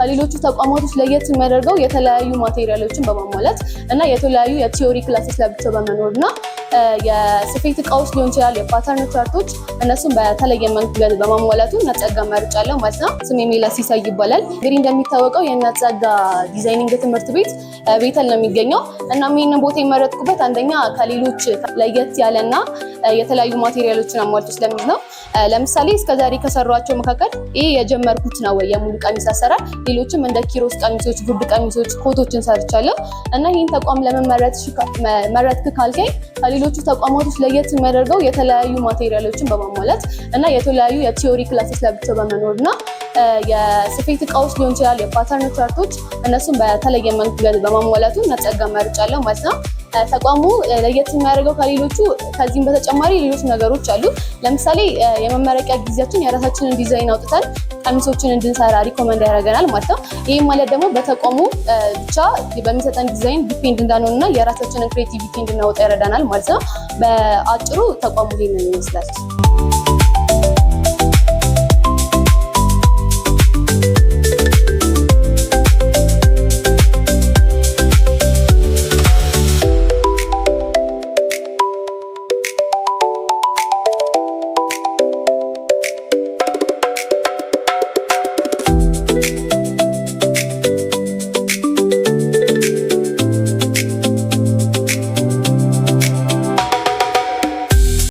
ከሌሎቹ ተቋማቶች ለየት የሚያደርገው የተለያዩ ማቴሪያሎችን በማሟላት እና የተለያዩ የቲዮሪ ክላሶች ለብቻው በመኖርና የስፌት እቃዎች ሊሆን ይችላል የፓተርን ቻርቶች እነሱም በተለየ መንገድ በማሟላቱ እናት ጸጋ መርጫለሁ ማለት ነው። ስሜ ሜላት ሲሳይ ይባላል። እንግዲህ እንደሚታወቀው የእናት ጸጋ ዲዛይኒንግ ትምህርት ቤት ቤተል ነው የሚገኘው እና ይሄንን ቦታ የመረጥኩበት አንደኛ ከሌሎች ለየት ያለና የተለያዩ ማቴሪያሎችን አሟልቶ ስለሚይዝ ነው። ለምሳሌ እስከዛሬ ከሰሯቸው መካከል ይሄ የጀመርኩት ነው የሙሉ ቀሚስ አሰራር። ሌሎችም እንደ ኪሮስ ቀሚሶች፣ ጉርድ ቀሚሶች፣ ኮቶችን ሰርቻለሁ እና ይህን ተቋም መረጥክ ካልከኝ ከሌሎቹ ተቋማቶች ለየት የሚያደርገው የተለያዩ ማቴሪያሎችን በማሟላት እና የተለያዩ የቲዮሪ ክላሶች ለብቻው በመኖርና የስፌት እቃዎች ሊሆን ይችላል የፓተርን ቻርቶች እነሱም በተለየ መንገድ በማሟላቱ እናት ጸጋ መርጫለሁ ማለት ነው። ተቋሙ ለየት የሚያደርገው ከሌሎቹ ከዚህም በተጨማሪ ሌሎች ነገሮች አሉ። ለምሳሌ የመመረቂያ ጊዜያችን የራሳችንን ዲዛይን አውጥተን ቀሚሶችን እንድንሰራ ሪኮመንድ ያደርገናል ማለት ነው። ይህም ማለት ደግሞ በተቋሙ ብቻ በሚሰጠን ዲዛይን ዲፔንድ እንዳንሆንና የራሳችንን ክሬቲቪቲ እንድናወጣ ይረዳናል ማለት ነው። በአጭሩ ተቋሙ ይሄንን ይመስላል።